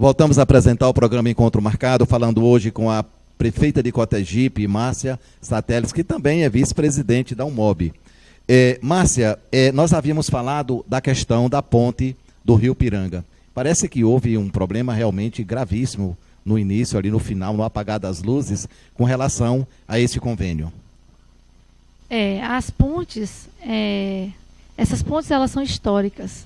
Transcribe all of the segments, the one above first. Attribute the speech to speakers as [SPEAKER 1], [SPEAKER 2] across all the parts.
[SPEAKER 1] Voltamos a apresentar o programa Encontro Marcado, falando hoje com a prefeita de Cotegipe, Márcia Sateles, que também é vice-presidente da UMOB. Márcia, nós havíamos falado da questão da ponte do Rio Piranga. Parece que houve um problema realmente gravíssimo no início, ali no final, no apagar das luzes, com relação a esse convênio.
[SPEAKER 2] As pontes, essas pontes elas são históricas.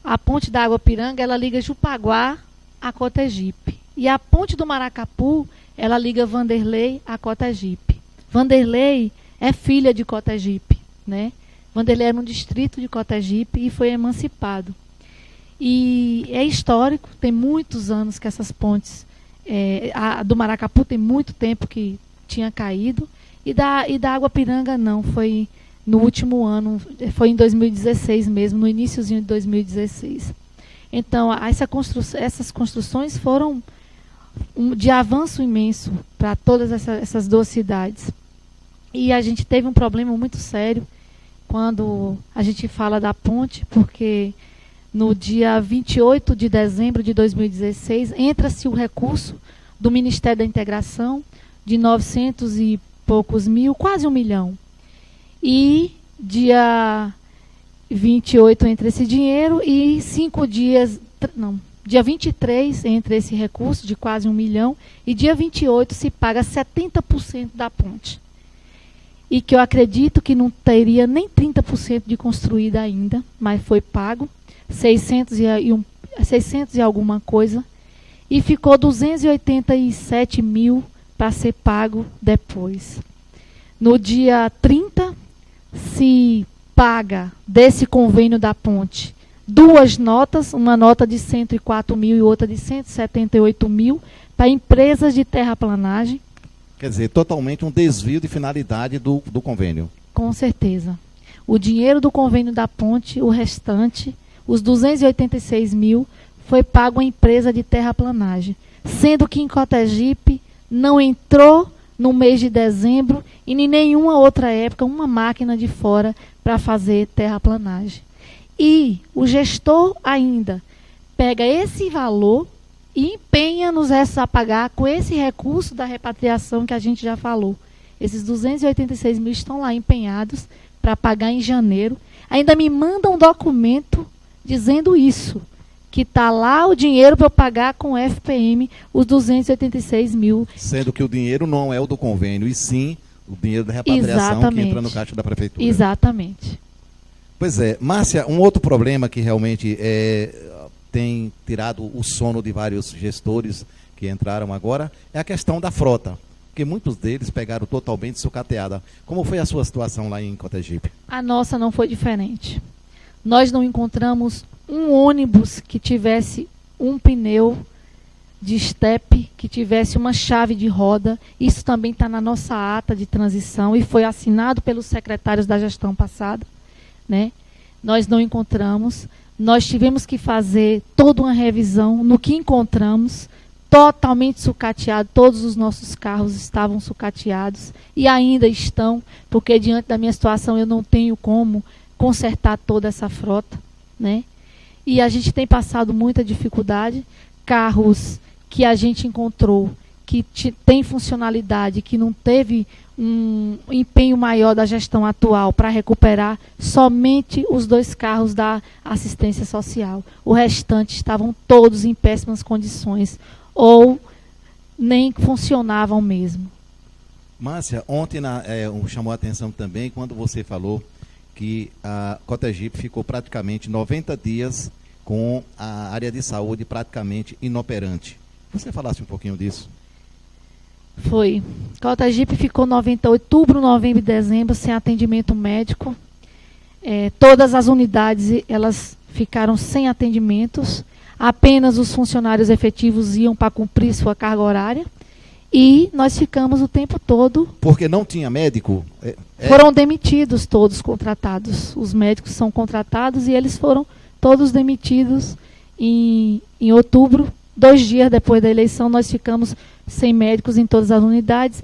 [SPEAKER 2] A ponte da Água Piranga, ela liga Jupaguá a Cotegipe. E a ponte do Maracapu, ela liga Vanderlei a Cotegipe. Vanderlei é filha de Cotegipe, né? Vanderlei era um distrito de Cotegipe e foi emancipado. E é histórico, tem muitos anos que essas pontes, a do Maracapu tem muito tempo que tinha caído, e da Água Piranga não, foi no último ano, foi em 2016 mesmo, no iniciozinho de 2016. Então, essas construções foram de avanço imenso para todas essas duas cidades. E a gente teve um problema muito sério quando a gente fala da ponte, porque no dia 28 de dezembro de 2016, entra-se o recurso do Ministério da Integração de 900 e poucos mil, quase 1 milhão. E dia 28 entra esse dinheiro e dia 23 entra esse recurso de quase 1 milhão e dia 28 se paga 70% da ponte. E que eu acredito que não teria nem 30% de construída ainda, mas foi pago, 600 e alguma coisa, e ficou 287 mil para ser pago depois. No dia 30, se paga desse convênio da ponte 2 notas, uma nota de 104 mil e outra de 178 mil, para empresas de terraplanagem.
[SPEAKER 1] Quer dizer, totalmente um desvio de finalidade do convênio.
[SPEAKER 2] Com certeza. O dinheiro do convênio da ponte, o restante, os 286 mil, foi pago à empresa de terraplanagem, sendo que em Cotegipe não entrou no mês de dezembro e em nenhuma outra época uma máquina de fora para fazer terraplanagem. E o gestor ainda pega esse valor e empenha nos restos a pagar com esse recurso da repatriação que a gente já falou. Esses 286 mil estão lá empenhados para pagar em janeiro. Ainda me manda um documento dizendo isso, que está lá o dinheiro para eu pagar com o FPM os 286 mil.
[SPEAKER 1] Sendo que o dinheiro não é o do convênio, e sim o dinheiro da repatriação. Exatamente. Que entra no caixa da prefeitura.
[SPEAKER 2] Exatamente.
[SPEAKER 1] Pois é. Márcia, um outro problema que realmente tem tirado o sono de vários gestores que entraram agora é a questão da frota, porque muitos deles pegaram totalmente sucateada. Como foi a sua situação lá em Cotegipe?
[SPEAKER 2] A nossa não foi diferente. Nós não encontramos um ônibus que tivesse um pneu de estepe, que tivesse uma chave de roda. Isso também está na nossa ata de transição e foi assinado pelos secretários da gestão passada, né? Nós não encontramos. Nós tivemos que fazer toda uma revisão no que encontramos, totalmente sucateado. Todos os nossos carros estavam sucateados e ainda estão, porque diante da minha situação eu não tenho como consertar toda essa frota, né? E a gente tem passado muita dificuldade. Carros que a gente encontrou que tem funcionalidade, que não teve um empenho maior da gestão atual para recuperar, somente os 2 carros da assistência social. O restante estavam todos em péssimas condições ou nem funcionavam mesmo.
[SPEAKER 1] Márcia, ontem chamou a atenção também quando você falou que a Cotegipe ficou praticamente 90 dias com a área de saúde praticamente inoperante. Você falasse um pouquinho disso?
[SPEAKER 2] Foi. Cotegipe ficou outubro, novembro e dezembro sem atendimento médico. Todas as unidades elas ficaram sem atendimentos. Apenas os funcionários efetivos iam para cumprir sua carga horária. E nós ficamos o tempo todo... Porque
[SPEAKER 1] não tinha médico?
[SPEAKER 2] Foram demitidos todos contratados. Os médicos são contratados e eles foram todos demitidos em outubro. 2 dias depois da eleição, nós ficamos sem médicos em todas as unidades,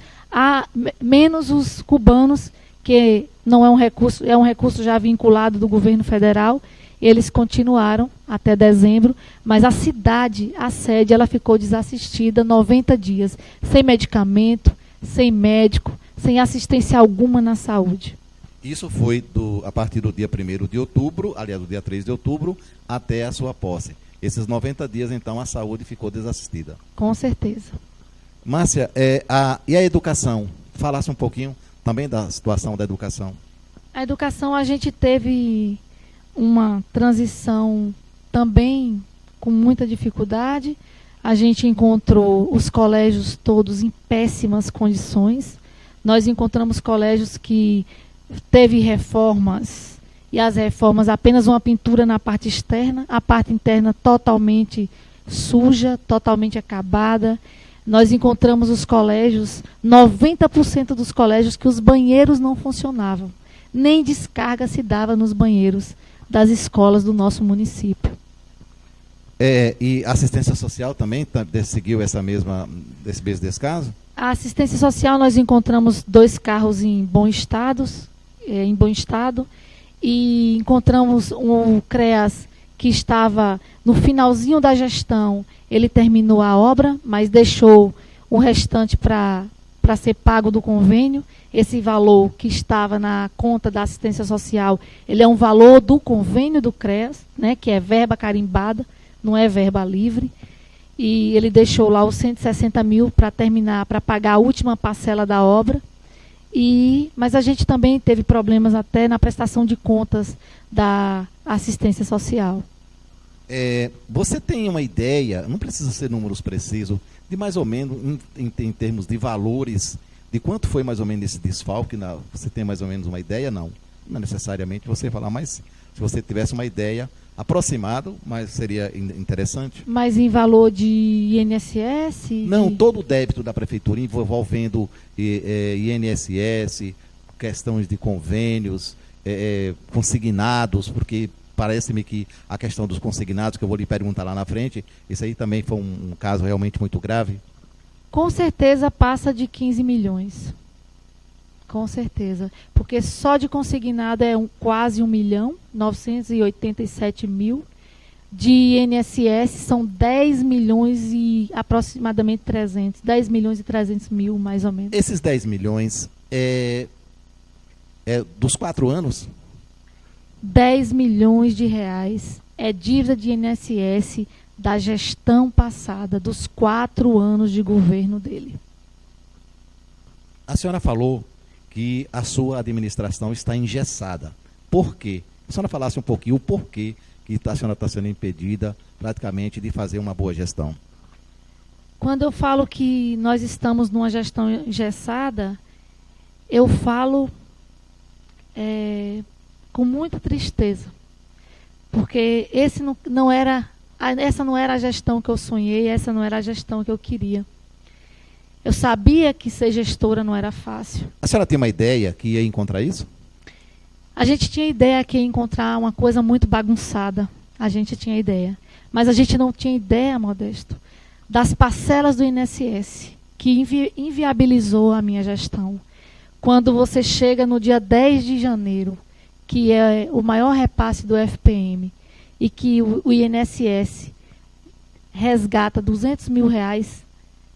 [SPEAKER 2] menos os cubanos, que não é um recurso já vinculado do governo federal, Eles continuaram até dezembro, mas a cidade, a sede, ela ficou desassistida 90 dias, sem medicamento, sem médico, sem assistência alguma na saúde.
[SPEAKER 1] Isso foi a partir do dia 1º de outubro, aliás, do dia 3 de outubro, até a sua posse. Esses 90 dias, então, a saúde ficou desassistida.
[SPEAKER 2] Com certeza.
[SPEAKER 1] Márcia, e a educação? Falasse um pouquinho também da situação da educação.
[SPEAKER 2] A educação, a gente teve uma transição também com muita dificuldade. A gente encontrou os colégios todos em péssimas condições. Nós encontramos colégios que teve reformas, e as reformas apenas uma pintura na parte externa, a parte interna totalmente suja, totalmente acabada. Nós encontramos os colégios, 90% dos colégios, que os banheiros não funcionavam. Nem descarga se dava nos banheiros das escolas do nosso município.
[SPEAKER 1] E a assistência social também seguiu esse mesmo descaso?
[SPEAKER 2] A assistência social, nós encontramos 2 carros em bom estado, e encontramos um CREAS que estava no finalzinho da gestão. Ele terminou a obra, mas deixou o restante para ser pago do convênio. Esse valor que estava na conta da assistência social, ele é um valor do convênio do CREAS, né, que é verba carimbada, não é verba livre. E ele deixou lá os 160 mil para terminar, para pagar a última parcela da obra. Mas a gente também teve problemas até na prestação de contas da assistência social.
[SPEAKER 1] Você tem uma ideia, não precisa ser números precisos, de mais ou menos, em termos de valores, de quanto foi mais ou menos esse desfalque? Você tem mais ou menos uma ideia? Não necessariamente você falar, mas se você tivesse uma ideia aproximado, mas seria interessante.
[SPEAKER 2] Mas em valor de INSS?
[SPEAKER 1] Não, todo o débito da prefeitura envolvendo INSS, questões de convênios, consignados, porque parece-me que a questão dos consignados, que eu vou lhe perguntar lá na frente, isso aí também foi um caso realmente muito grave?
[SPEAKER 2] Com certeza passa de 15 milhões. Com certeza. Porque só de consignado é quase 1.987.000. De INSS são 10 milhões e aproximadamente 300. 10 milhões e 300 mil, mais ou menos.
[SPEAKER 1] Esses 10 milhões é dos 4 anos?
[SPEAKER 2] 10 milhões de reais é dívida de INSS da gestão passada, dos 4 anos de governo dele.
[SPEAKER 1] A senhora falou que a sua administração está engessada. Por quê? A senhora falasse um pouquinho o porquê que a senhora está sendo impedida praticamente de fazer uma boa gestão.
[SPEAKER 2] Quando eu falo que nós estamos numa gestão engessada, eu falo com muita tristeza. Porque essa não era a gestão que eu sonhei, essa não era a gestão que eu queria. Eu sabia que ser gestora não era fácil.
[SPEAKER 1] A senhora tem uma ideia que ia encontrar isso?
[SPEAKER 2] A gente tinha ideia que ia encontrar uma coisa muito bagunçada. A gente tinha ideia. Mas a gente não tinha ideia, Modesto, das parcelas do INSS, que inviabilizou a minha gestão. Quando você chega no dia 10 de janeiro, que é o maior repasse do FPM, e que o INSS resgata 200 mil reais,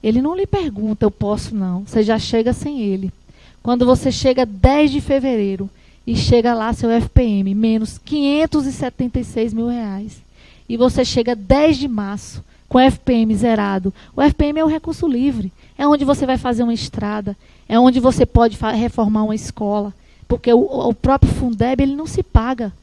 [SPEAKER 2] ele não lhe pergunta, eu posso não. Você já chega sem ele. Quando você chega 10 de fevereiro e chega lá seu FPM, menos 576 mil reais. E você chega 10 de março com o FPM zerado. O FPM é o recurso livre. É onde você vai fazer uma estrada. É onde você pode reformar uma escola. Porque o próprio Fundeb, ele não se paga.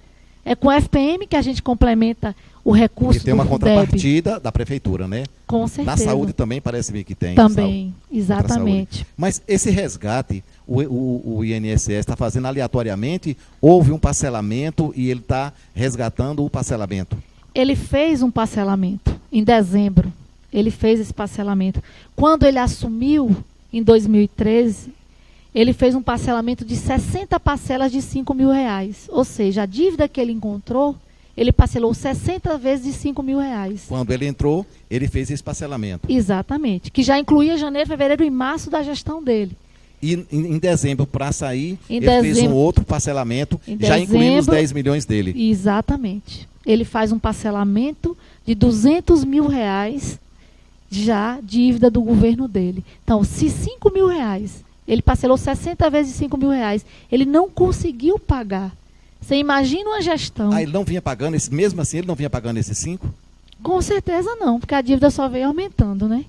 [SPEAKER 2] É com o FPM que a gente complementa o recurso do Fundeb. E tem
[SPEAKER 1] uma contrapartida da prefeitura, né?
[SPEAKER 2] Com certeza.
[SPEAKER 1] Na saúde também parece-me que tem.
[SPEAKER 2] Também, exatamente.
[SPEAKER 1] Mas esse resgate, o INSS está fazendo aleatoriamente? Houve um parcelamento e ele está resgatando o parcelamento?
[SPEAKER 2] Ele fez um parcelamento em dezembro. Ele fez esse parcelamento. Quando ele assumiu, em 2013, ele fez um parcelamento de 60 parcelas de 5 mil reais. Ou seja, a dívida que ele encontrou, ele parcelou 60 vezes de 5 mil reais.
[SPEAKER 1] Quando ele entrou, ele fez esse parcelamento.
[SPEAKER 2] Exatamente. Que já incluía janeiro, fevereiro e março da gestão dele.
[SPEAKER 1] E em dezembro, para sair, fez um outro parcelamento, já incluindo os 10 milhões dele.
[SPEAKER 2] Exatamente. ele faz um parcelamento de R$200 mil já dívida do governo dele. Então, se R$5.000, ele parcelou 60 vezes R$5.000, ele não conseguiu pagar. Você imagina uma gestão.
[SPEAKER 1] Ele não vinha pagando, mesmo assim ele não vinha pagando esses 5?
[SPEAKER 2] Com certeza não, porque a dívida só veio aumentando, né?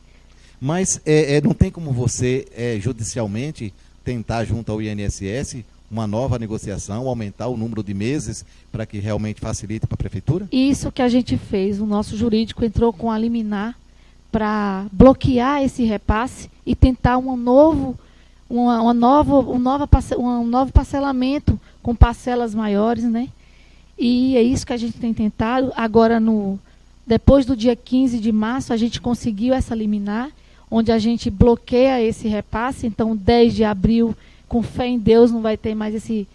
[SPEAKER 1] Mas não tem como você judicialmente tentar junto ao INSS uma nova negociação, aumentar o número de meses para que realmente facilite para a prefeitura?
[SPEAKER 2] Isso que a gente fez, o nosso jurídico entrou com a liminar para bloquear esse repasse e tentar um novo parcelamento com parcelas maiores, né? E é isso que a gente tem tentado. Agora, depois do dia 15 de março, a gente conseguiu essa liminar, onde a gente bloqueia esse repasse. Então, 10 de abril, com fé em Deus, não vai ter mais esse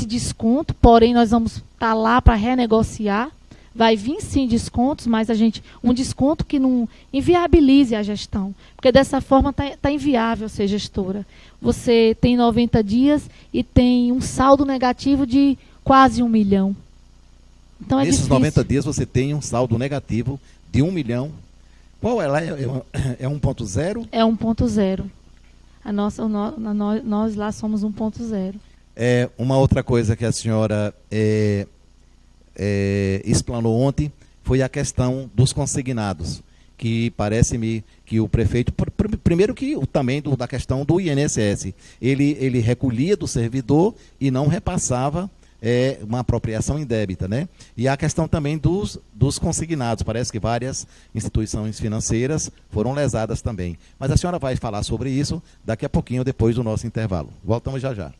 [SPEAKER 2] desconto. Porém, nós vamos estar lá para renegociar. Vai vir sim descontos, mas um desconto que não inviabilize a gestão. Porque dessa forma está inviável ser gestora. Você tem 90 dias e tem um saldo negativo de quase 1 milhão. Então
[SPEAKER 1] Nesses
[SPEAKER 2] difícil.
[SPEAKER 1] 90 dias você tem um saldo negativo de 1 milhão. Qual é lá? É 1.0?
[SPEAKER 2] É 1.0. Nós lá somos 1.0.
[SPEAKER 1] Uma outra coisa que a senhora explanou ontem foi a questão dos consignados, que parece-me que o prefeito, primeiro que também da questão do INSS, ele recolhia do servidor e não repassava uma apropriação indébita, né? E a questão também dos consignados, parece que várias instituições financeiras foram lesadas também. Mas a senhora vai falar sobre isso daqui a pouquinho, depois do nosso intervalo. Voltamos já já.